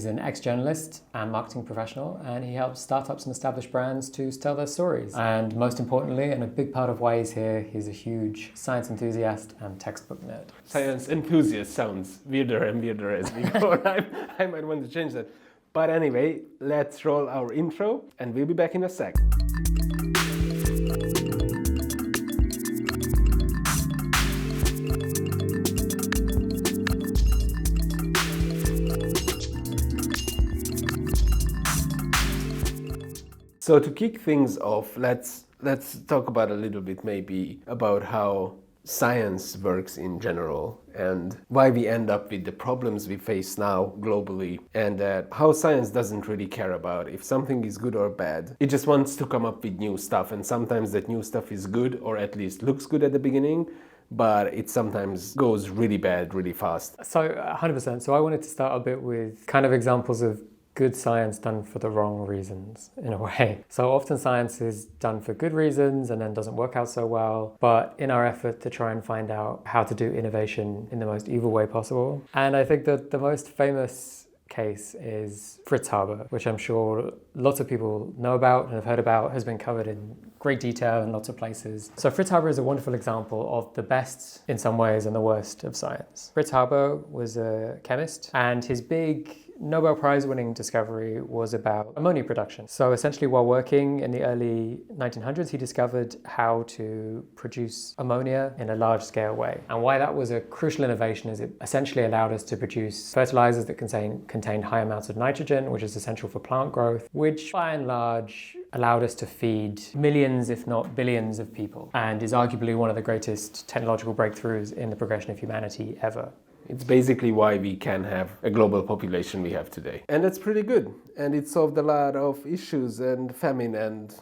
He's an ex-journalist and marketing professional, and he helps startups and established brands to tell their stories. And most importantly, and a big part of why he's here, he's a huge science enthusiast and textbook nerd. Science enthusiast sounds weirder and weirder as we go. I might want to change that. But anyway, let's roll our intro, and we'll be back in a sec. So to kick things off, let's talk about a little bit maybe about how science works in general and why we end up with the problems we face now globally, and how science doesn't really care about if something is good or bad. It just wants to come up with new stuff, and sometimes that new stuff is good, or at least looks good at the beginning, but it sometimes goes really bad really fast. So 100%. So I wanted to start a bit with kind of examples of good science done for the wrong reasons, in a way. So often science is done for good reasons and then doesn't work out so well. But in our effort to try and find out how to do innovation in the most evil way possible. And I think that the most famous case is Fritz Haber, which I'm sure lots of people know about and have heard about, has been covered in great detail in lots of places. So Fritz Haber is a wonderful example of the best in some ways and the worst of science. Fritz Haber was a chemist, and his big Nobel Prize winning discovery was about ammonia production. So essentially, while working in the early 1900s, he discovered how to produce ammonia in a large scale way. And why that was a crucial innovation is it essentially allowed us to produce fertilizers that contained high amounts of nitrogen, which is essential for plant growth, which by and large allowed us to feed millions, if not billions, of people, and is arguably one of the greatest technological breakthroughs in the progression of humanity ever. It's basically why we can have a global population we have today. And that's pretty good. And it solved a lot of issues and famine and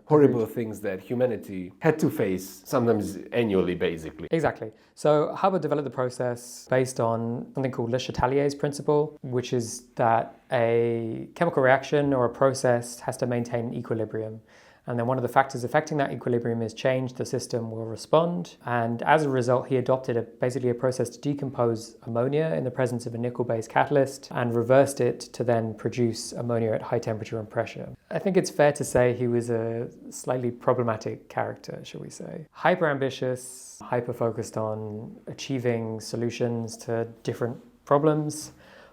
horrible things that humanity had to face, sometimes annually, basically. Exactly. So Haber developed the process based on something called Le Chatelier's principle, which is that a chemical reaction or a process has to maintain equilibrium. And then one of the factors affecting that equilibrium is change, the system will respond. And as a result, he adopted basically a process to decompose ammonia in the presence of a nickel-based catalyst and reversed it to then produce ammonia at high temperature and pressure. I think it's fair to say he was a slightly problematic character, shall we say. Hyper-ambitious, hyper-focused on achieving solutions to different problems,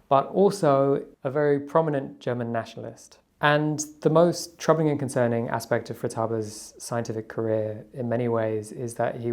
but also a very prominent German nationalist. And the most troubling and concerning aspect of Fritz Haber's scientific career in many ways is that he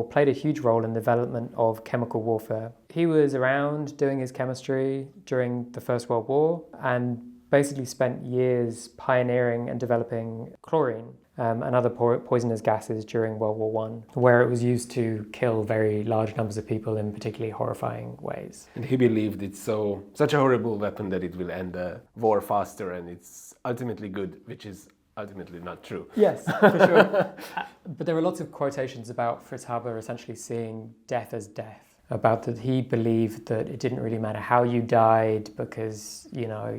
played a huge role in the development of chemical warfare. He was around doing his chemistry during the First World War and basically spent years pioneering and developing chlorine and other poisonous gases during World War I, where it was used to kill very large numbers of people in particularly horrifying ways. And he believed it's such a horrible weapon that it will end the war faster and it's ultimately good, which is ultimately not true. Yes, for sure. But there are lots of quotations about Fritz Haber essentially seeing death as death. About that he believed that it didn't really matter how you died because,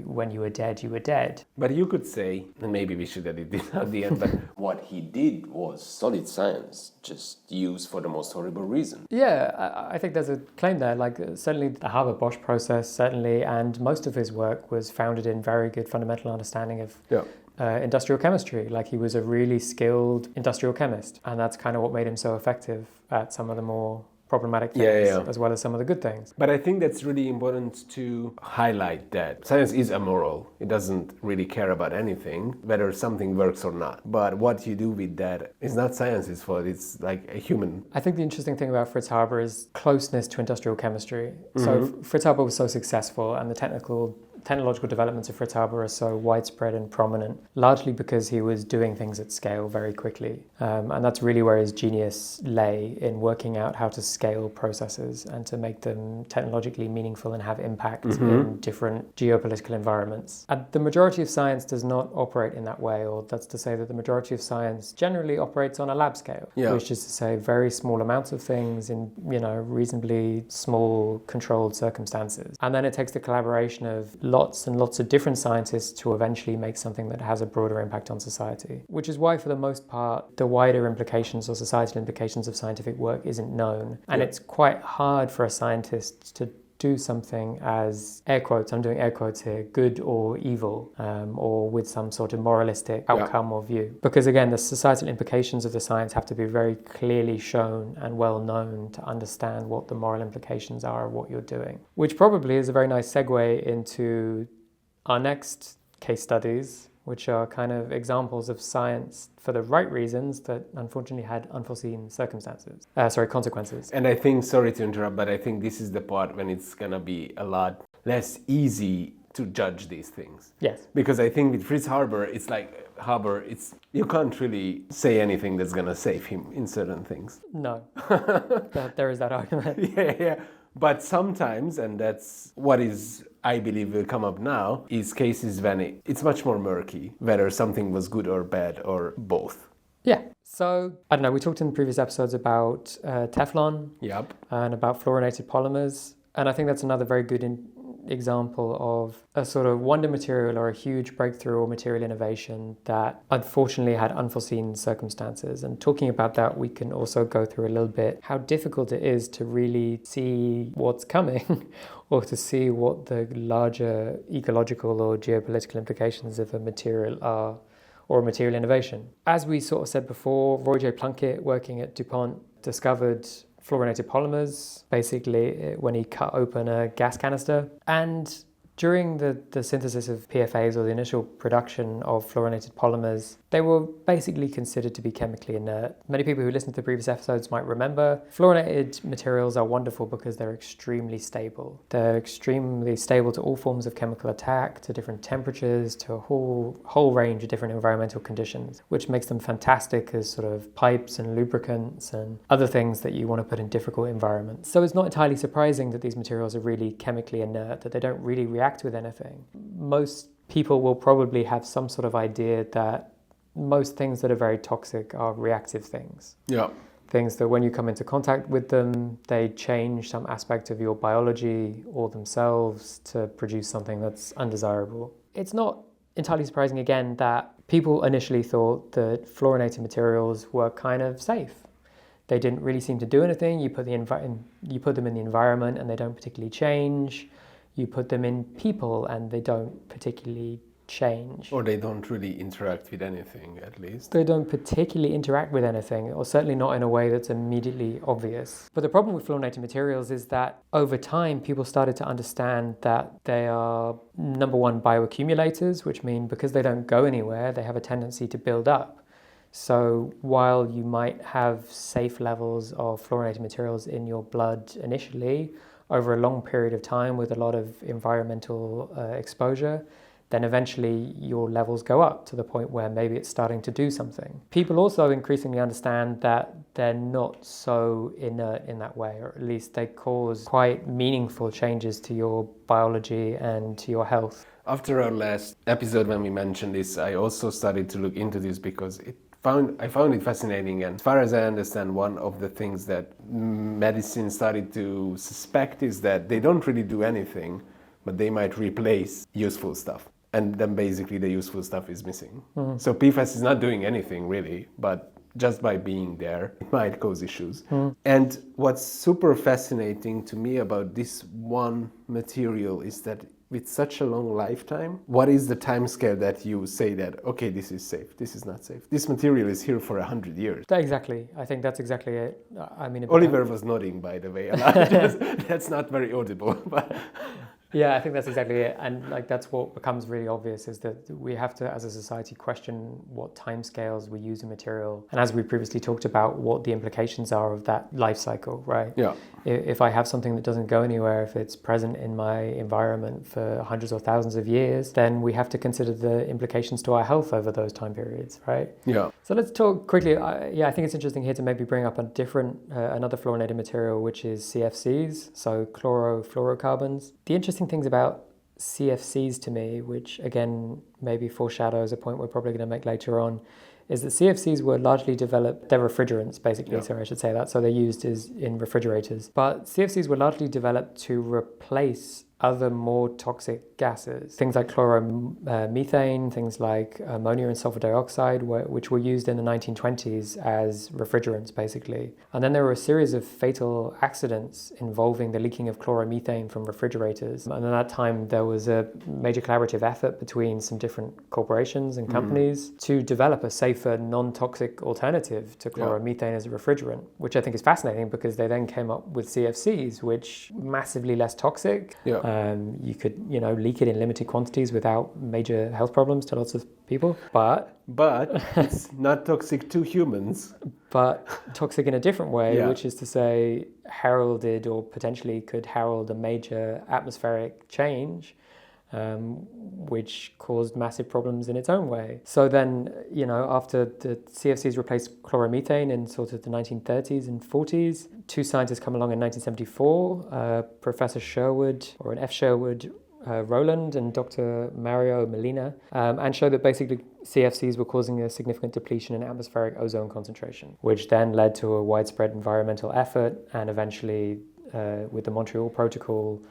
when you were dead, you were dead. But you could say, and maybe we should edit this at the end, but what he did was solid science, just used for the most horrible reason. Yeah, I think there's a claim there, certainly the Haber-Bosch process, certainly, and most of his work was founded in very good fundamental understanding of industrial chemistry. He was a really skilled industrial chemist, and that's kind of what made him so effective at some of the more problematic things, as well as some of the good things. But I think that's really important to highlight that science is amoral. It doesn't really care about anything, whether something works or not. But what you do with that is not science's fault, it's like a human. I think the interesting thing about Fritz Haber is closeness to industrial chemistry. So Fritz Haber was so successful, and the technological developments of Fritz Haber are so widespread and prominent, largely because he was doing things at scale very quickly. And that's really where his genius lay, in working out how to scale processes and to make them technologically meaningful and have impact in different geopolitical environments. And the majority of science does not operate in that way, or that's to say that the majority of science generally operates on a lab scale, which is to say very small amounts of things in, reasonably small controlled circumstances. And then it takes the collaboration of lots and lots of different scientists to eventually make something that has a broader impact on society. Which is why, for the most part, the wider implications or societal implications of scientific work isn't known. And it's quite hard for a scientist to do something as, air quotes, I'm doing air quotes here, good or evil, or with some sort of moralistic outcome or view. Because again, the societal implications of the science have to be very clearly shown and well known to understand what the moral implications are of what you're doing. Which probably is a very nice segue into our next case studies, which are kind of examples of science for the right reasons that unfortunately had unforeseen consequences. And I think, sorry to interrupt, but I think this is the part when it's gonna be a lot less easy to judge these things. Yes. Because I think with Fritz Haber, you can't really say anything that's gonna save him in certain things. No, there is that argument. Yeah. But sometimes, and that's what is, I believe, will come up now, is cases when it's much more murky, whether something was good or bad or both. Yeah. So, I don't know, we talked in previous episodes about Teflon. Yep. And about fluorinated polymers. And I think that's another very good example of a sort of wonder material or a huge breakthrough or material innovation that unfortunately had unforeseen circumstances. And talking about that, we can also go through a little bit how difficult it is to really see what's coming or to see what the larger ecological or geopolitical implications of a material are, or a material innovation. As we sort of said before, Roy J. Plunkett, working at DuPont, discovered fluorinated polymers, basically when he cut open a gas canister. And during the synthesis of PFAs, or the initial production of fluorinated polymers, they were basically considered to be chemically inert. Many people who listened to the previous episodes might remember fluorinated materials are wonderful because they're extremely stable. They're extremely stable to all forms of chemical attack, to different temperatures, to a whole range of different environmental conditions, which makes them fantastic as sort of pipes and lubricants and other things that you want to put in difficult environments. So it's not entirely surprising that these materials are really chemically inert, that they don't really react with anything. Most people will probably have some sort of idea that most things that are very toxic are reactive things. Yeah. Things that when you come into contact with them, they change some aspect of your biology or themselves to produce something that's undesirable. It's not entirely surprising, again, that people initially thought that fluorinated materials were kind of safe. They didn't really seem to do anything. You put them in the environment and they don't particularly change. You put them in people and they don't particularly change. Or they don't really interact with anything, at least. They don't particularly interact with anything, or certainly not in a way that's immediately obvious. But the problem with fluorinated materials is that over time, people started to understand that they are, number one, bioaccumulators, which mean because they don't go anywhere, they have a tendency to build up. So while you might have safe levels of fluorinated materials in your blood initially, over a long period of time with a lot of environmental exposure, then eventually your levels go up to the point where maybe it's starting to do something. People also increasingly understand that they're not so inert in that way, or at least they cause quite meaningful changes to your biology and to your health. After our last episode when we mentioned this, I also started to look into this because I found it fascinating, and as far as I understand, one of the things that medicine started to suspect is that they don't really do anything, but they might replace useful stuff. And then basically the useful stuff is missing. Mm-hmm. So PFAS is not doing anything really, but just by being there, it might cause issues. Mm-hmm. And what's super fascinating to me about this one material is that with such a long lifetime, what is the time scale that you say that, okay, this is safe, this is not safe? This material is here for 100 years. Exactly. I think that's exactly it. I mean, Oliver was nodding, by the way. That's not very audible. But yeah, I think that's exactly it. And like that's what becomes really obvious is that we have to, as a society, question what timescales we use in material. And as we previously talked about, what the implications are of that life cycle, right? Yeah. If I have something that doesn't go anywhere, if it's present in my environment for hundreds or thousands of years, then we have to consider the implications to our health over those time periods, right? Yeah. So let's talk quickly. I think it's interesting here to maybe bring up another fluorinated material, which is CFCs, so chlorofluorocarbons. The interesting things about CFCs to me, which again maybe foreshadows a point we're probably going to make later on, is that CFCs were largely developed, they're refrigerants basically, sorry, I should say that, so they're used in refrigerators. But CFCs were largely developed to replace other more toxic gases. Things like chloromethane, things like ammonia and sulfur dioxide, which were used in the 1920s as refrigerants, basically. And then there were a series of fatal accidents involving the leaking of chloromethane from refrigerators. And at that time, there was a major collaborative effort between some different corporations and companies to develop a safer, non-toxic alternative to chloromethane as a refrigerant, which I think is fascinating because they then came up with CFCs, which massively less toxic. You could, leak it in limited quantities without major health problems to lots of people. But it's not toxic to humans. But toxic in a different way, which is to say heralded or potentially could herald a major atmospheric change, which caused massive problems in its own way. So then, after the CFCs replaced chloromethane in sort of the 1930s and 40s, two scientists come along in 1974, Professor Sherwood, or an F. Sherwood, Rowland and Dr. Mario Molina, and showed that basically CFCs were causing a significant depletion in atmospheric ozone concentration, which then led to a widespread environmental effort and eventually, with the Montreal Protocol,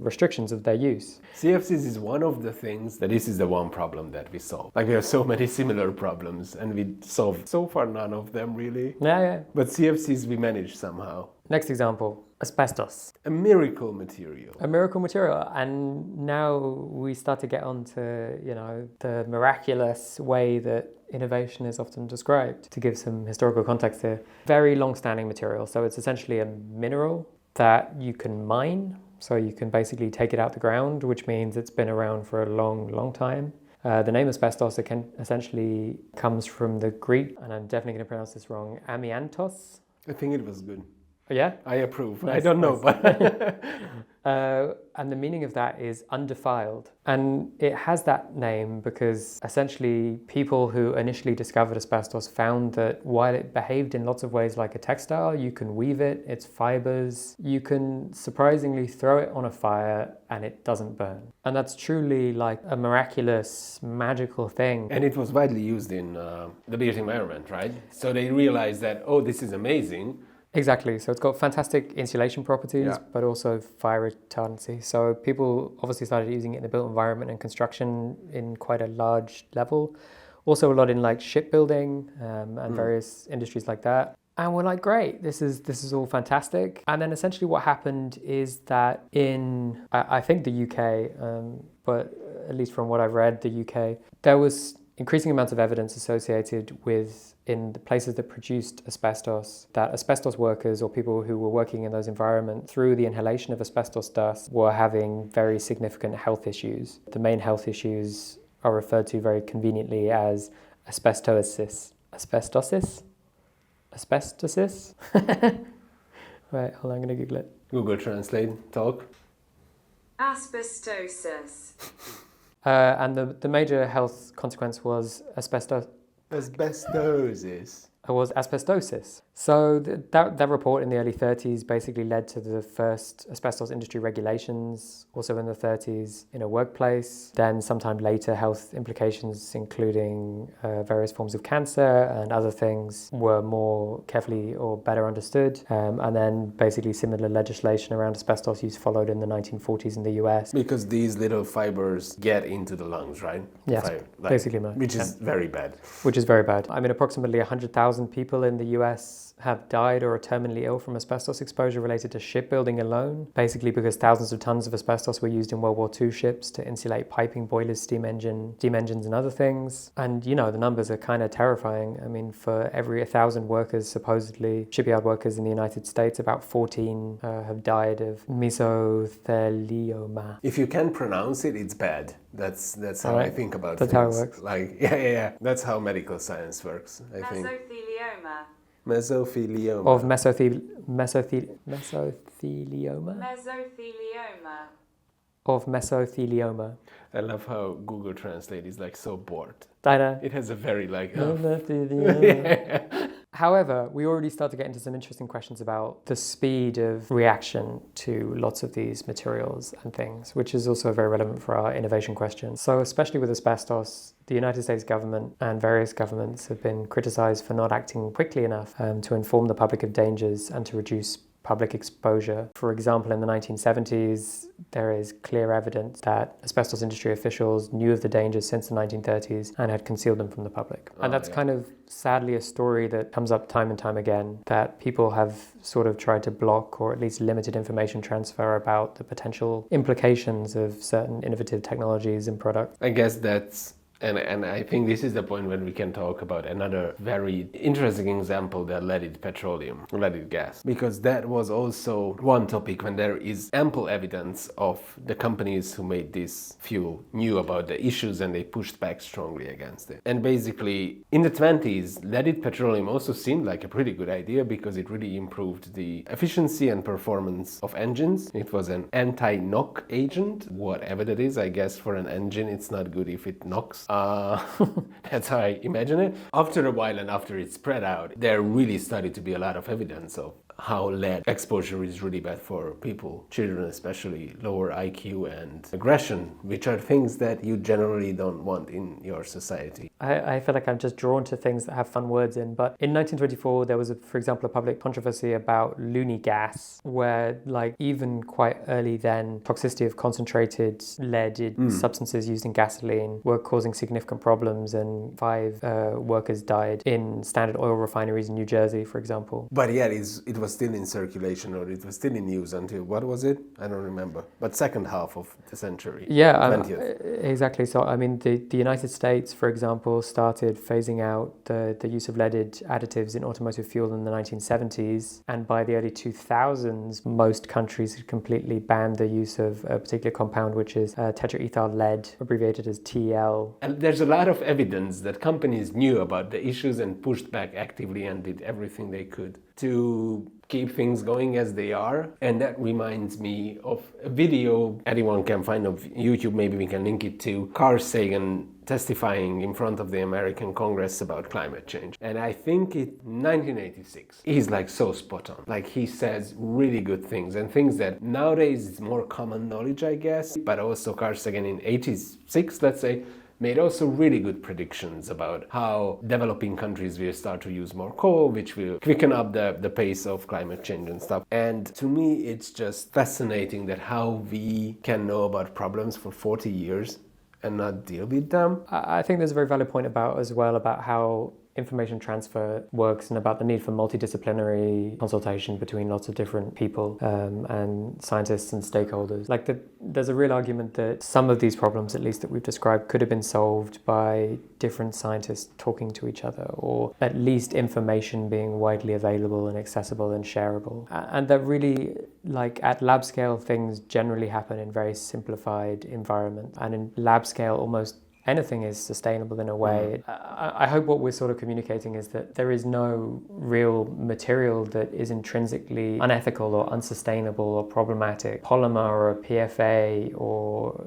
restrictions of their use. CFCs is one of the things that this is the one problem that we solve. Like, we have so many similar problems and we solve so far none of them really. Yeah. But CFCs we manage somehow. Next example, asbestos. A miracle material. A miracle material. And now we start to get on to, the miraculous way that innovation is often described. To give some historical context here, very long-standing material. So it's essentially a mineral that you can mine. So you can basically take it out the ground, which means it's been around for a long, long time. The name asbestos essentially comes from the Greek, and I'm definitely going to pronounce this wrong, amiantos. I think it was good. Yeah? I approve. Nice, I don't know, but... and the meaning of that is undefiled. And it has that name because essentially people who initially discovered asbestos found that while it behaved in lots of ways like a textile, you can weave it, its fibers, you can surprisingly throw it on a fire and it doesn't burn. And that's truly like a miraculous, magical thing. And it was widely used in the built environment, right? So they realized that, this is amazing. Exactly. So it's got fantastic insulation properties, but also fire retardancy. So people obviously started using it in the built environment and construction in quite a large level. Also a lot in like shipbuilding and various industries like that. And we're like, great, this is all fantastic. And then essentially what happened is that in, I think the UK, but at least from what I've read, the UK, there was increasing amounts of evidence associated with, in the places that produced asbestos, that asbestos workers or people who were working in those environments through the inhalation of asbestos dust were having very significant health issues. The main health issues are referred to very conveniently as asbestosis. Asbestosis? Asbestosis? Right, hold on, I'm going to Google it. Google Translate, talk. Asbestosis. And the major health consequence was Asbestosis. was asbestosis. So that report in the early 30s basically led to the first asbestos industry regulations, also in the 30s in a workplace. Then sometime later, health implications, including various forms of cancer and other things, were more carefully or better understood. And then basically similar legislation around asbestos use followed in the 1940s in the US. Because these little fibers get into the lungs, right? Yes, basically. Which is very bad. Which is very bad. I mean, approximately 100,000 people in the US have died or are terminally ill from asbestos exposure related to shipbuilding alone, basically because thousands of tons of asbestos were used in World War II ships to insulate piping, boilers, steam engines and other things. And, the numbers are kind of terrifying. I mean, for every 1,000 workers, supposedly, shipyard workers in the United States, about 14 have died of mesothelioma. If you can pronounce it, it's bad. That's how I think about things. That's how it works. Like, yeah. That's how medical science works, I think. Mesothelioma. Mesothelioma. Of mesothelioma. Mesothelioma. Of mesothelioma. I love how Google Translate is like so bored. I know. It has a very like... However, we already start to get into some interesting questions about the speed of reaction to lots of these materials and things, which is also very relevant for our innovation question. So especially with asbestos, the United States government and various governments have been criticized for not acting quickly enough to inform the public of dangers and to reduce public exposure. For example, in the 1970s, there is clear evidence that asbestos industry officials knew of the dangers since the 1930s and had concealed them from the public. And that's kind of sadly a story that comes up time and time again, that people have sort of tried to block or at least limited information transfer about the potential implications of certain innovative technologies and products. I guess that's And I think this is the point when we can talk about another very interesting example, the leaded petroleum, leaded gas. Because that was also one topic when there is ample evidence of the companies who made this fuel knew about the issues and they pushed back strongly against it. And basically, in the 20s, leaded petroleum also seemed like a pretty good idea because it really improved the efficiency and performance of engines. It was an anti-knock agent, whatever that is. I guess for an engine, it's not good if it knocks. That's how I imagine it. After a while and after it spread out, there really started to be a lot of evidence of how lead exposure is really bad for people, children especially, lower IQ and aggression, which are things that you generally don't want in your society. I feel like I'm just drawn to things that have fun words in, but in 1924 there was, for example, a public controversy about Looney gas, where even quite early then, toxicity of concentrated leaded substances used in gasoline were causing significant problems, and 5 workers died in Standard Oil refineries in New Jersey, for example. But yeah, it was still in circulation, or it was still in use until, what was it? I don't remember. But second half of the century. Yeah, 20th. Exactly. So, I mean, the United States, for example, started phasing out the use of leaded additives in automotive fuel in the 1970s. And by the early 2000s, most countries had completely banned the use of a particular compound, which is tetraethyl lead, abbreviated as TEL. And there's a lot of evidence that companies knew about the issues and pushed back actively and did everything they could to keep things going as they are. And that reminds me of a video anyone can find on YouTube, maybe we can link it to, Carl Sagan testifying in front of the American Congress about climate change. And I think in 1986, he's so spot on. He says really good things and things that nowadays is more common knowledge, I guess. But also Carl Sagan in 86, let's say, made also really good predictions about how developing countries will start to use more coal, which will quicken up the pace of climate change and stuff. And to me, it's just fascinating that how we can know about problems for 40 years and not deal with them. I think there's a very valid point about how information transfer works and about the need for multidisciplinary consultation between lots of different people and scientists and stakeholders. There's a real argument that some of these problems, at least that we've described, could have been solved by different scientists talking to each other, or at least information being widely available and accessible and shareable. And that really, at lab scale, things generally happen in very simplified environments. And in lab scale, almost anything is sustainable in a way. I hope what we're sort of communicating is that there is no real material that is intrinsically unethical or unsustainable or problematic. Polymer or a PFA or,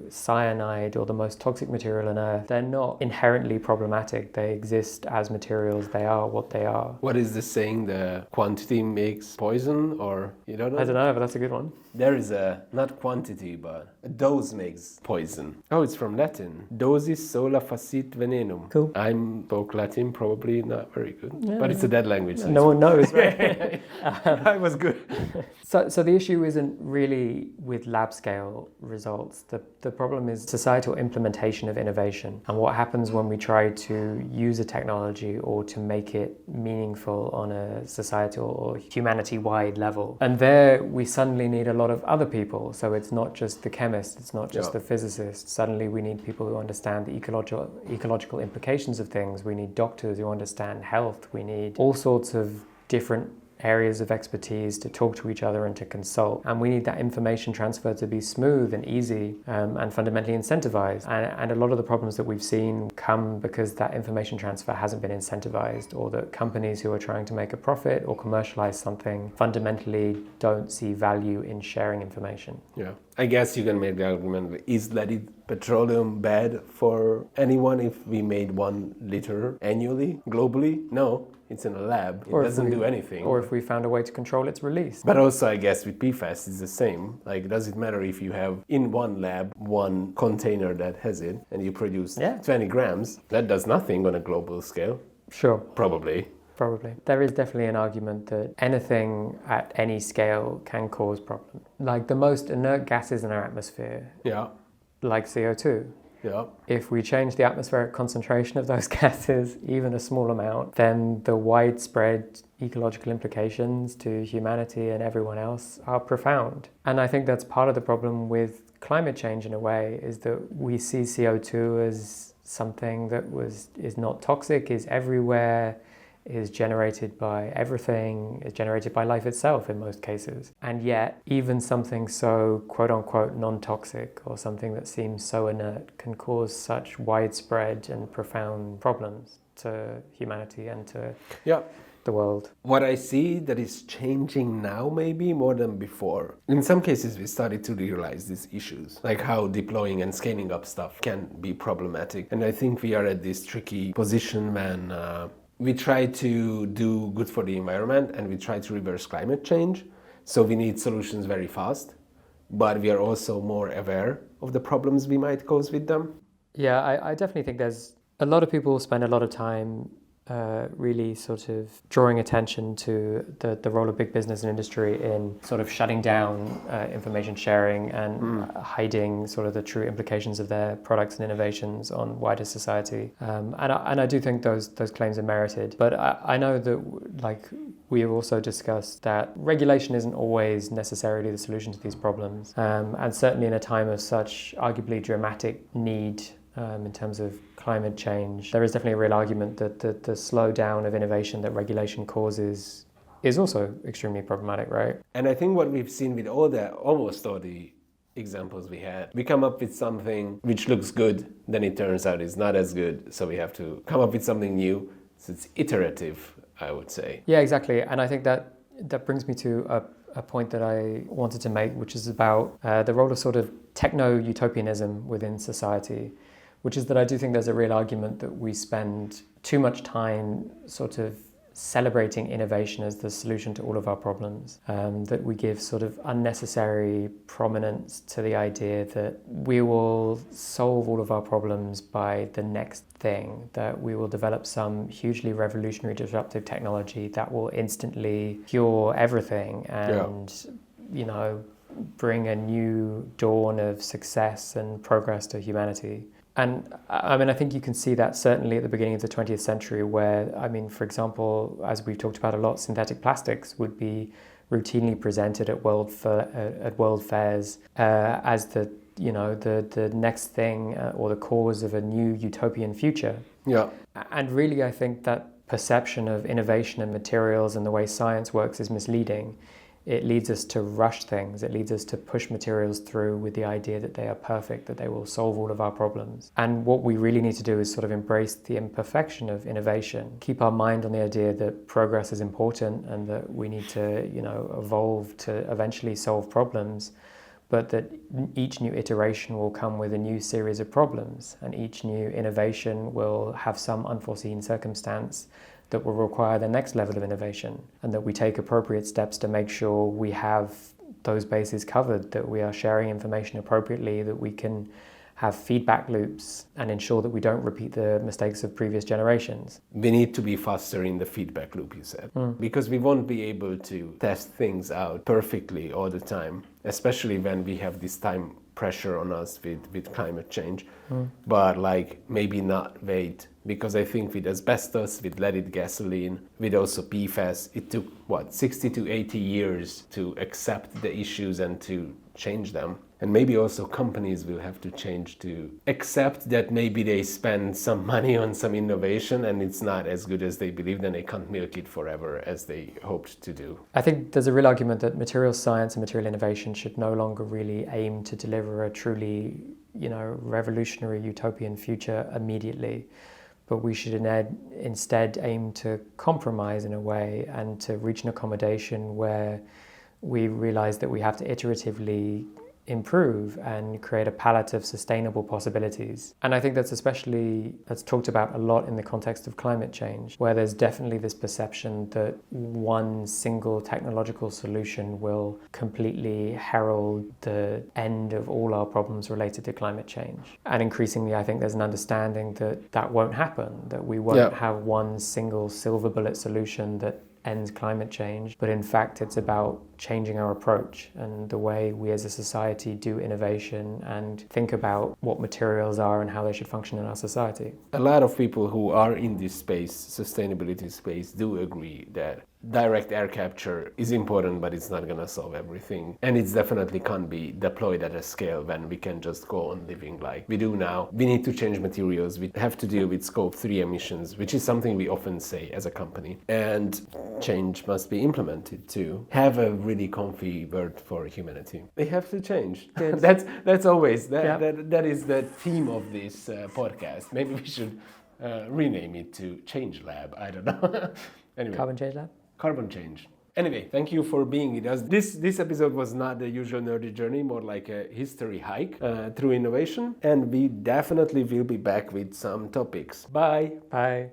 cyanide or the most toxic material on Earth, they're not inherently problematic. They exist as materials. They are what they are. What is the saying? The quantity makes poison, or you don't know? I don't know, but that's a good one. There is not quantity, but a dose makes poison. Oh, it's from Latin. Dosis sola facit venenum. Cool. I spoke Latin, probably not very good, but it's a dead language. So no one knows, right? That was good. So the issue isn't really with lab scale results. The problem is societal implementation of innovation and what happens when we try to use a technology or to make it meaningful on a societal or humanity-wide level. And there we suddenly need a lot of other people. So it's not just the chemist, it's not just the physicist. Suddenly we need people who understand the ecological implications of things. We need doctors who understand health. We need all sorts of different areas of expertise to talk to each other and to consult. And we need that information transfer to be smooth and easy and fundamentally incentivized. And a lot of the problems that we've seen come because that information transfer hasn't been incentivized, or that companies who are trying to make a profit or commercialize something fundamentally don't see value in sharing information. Yeah. I guess you can make the argument, is leaded petroleum bad for anyone if we made 1 liter annually, globally? No. It's in a lab. It doesn't do anything. Or if we found a way to control its release. But also, I guess with PFAS, it's the same. Does it matter if you have in one lab 1 container that has it and you produce 20 grams? That does nothing on a global scale. Sure. Probably. Probably. There is definitely an argument that anything at any scale can cause problems. Like the most inert gases in our atmosphere, Yeah, like CO2. yeah, If we change the atmospheric concentration of those gases, even a small amount, then the widespread ecological implications to humanity and everyone else are profound. And I think that's part of the problem with climate change in a way, is that we see CO2 as something that is not toxic, is everywhere, is generated by everything, is generated by life itself in most cases. And yet, even something so quote-unquote non-toxic, or something that seems so inert, can cause such widespread and profound problems to humanity and to yeah. the world. What I see that is changing now, maybe more than before. In some cases, we started to realize these issues, like how deploying and scaling up stuff can be problematic. And I think we are at this tricky position when we try to do good for the environment and we try to reverse climate change. So we need solutions very fast, but we are also more aware of the problems we might cause with them. Yeah, I definitely think there's a lot of people spend a lot of time really sort of drawing attention to the role of big business and industry in sort of shutting down information sharing and hiding sort of the true implications of their products and innovations on wider society. And I do think those claims are merited. But I know that, like, we have also discussed that regulation isn't always necessarily the solution to these problems. And certainly in a time of such arguably dramatic need in terms of climate change, there is definitely a real argument that the slowdown of innovation that regulation causes is also extremely problematic, right? And I think what we've seen with almost all the examples we had, we come up with something which looks good, then it turns out it's not as good, so we have to come up with something new. So it's iterative, I would say. Yeah, exactly. And I think that brings me to a point that I wanted to make, which is about the role of sort of techno-utopianism within society, which is that I do think there's a real argument that we spend too much time sort of celebrating innovation as the solution to all of our problems, that we give sort of unnecessary prominence to the idea that we will solve all of our problems by the next thing, that we will develop some hugely revolutionary disruptive technology that will instantly cure everything and, you know, bring a new dawn of success and progress to humanity. And I mean, I think you can see that certainly at the beginning of the 20th century where, I mean, for example, as we've talked about a lot, synthetic plastics would be routinely presented at world fairs as the next thing or the cause of a new utopian future. Yeah. And really, I think that perception of innovation and materials and the way science works is misleading. It leads us to rush things. It leads us to push materials through with the idea that they are perfect, that they will solve all of our problems. And what we really need to do is sort of embrace the imperfection of innovation, keep our mind on the idea that progress is important and that we need to, evolve to eventually solve problems, but that each new iteration will come with a new series of problems, and each new innovation will have some unforeseen circumstance that will require the next level of innovation, and that we take appropriate steps to make sure we have those bases covered, that we are sharing information appropriately, that we can have feedback loops and ensure that we don't repeat the mistakes of previous generations. We need to be faster in the feedback loop, you said, because we won't be able to test things out perfectly all the time, especially when we have this time pressure on us with climate change. But maybe not wait, because I think with asbestos, with leaded gasoline, with also PFAS, it took 60 to 80 years to accept the issues and to change them. And maybe also companies will have to change to accept that maybe they spend some money on some innovation and it's not as good as they believed, and they can't milk it forever as they hoped to do. I think there's a real argument that material science and material innovation should no longer really aim to deliver a truly, revolutionary utopian future immediately. But we should instead aim to compromise in a way and to reach an accommodation where we realize that we have to iteratively improve and create a palette of sustainable possibilities. And I think that's talked about a lot in the context of climate change, where there's definitely this perception that one single technological solution will completely herald the end of all our problems related to climate change. And increasingly, I think there's an understanding that that won't happen, that we won't have one single silver bullet solution that ends climate change, but in fact it's about changing our approach and the way we as a society do innovation and think about what materials are and how they should function in our society. A lot of people who are in this space, sustainability space, do agree that direct air capture is important, but it's not going to solve everything. And it definitely can't be deployed at a scale when we can just go on living like we do now. We need to change materials. We have to deal with Scope 3 emissions, which is something we often say as a company. And change must be implemented to have a really comfy word for humanity. They have to change. That's always, that is the theme of this podcast. Maybe we should rename it to Change Lab. I don't know. Anyway. Carbon Change Lab? Carbon change. Anyway, thank you for being with us. This episode was not the usual nerdy journey, more like a history hike through innovation. And we definitely will be back with some topics. Bye. Bye.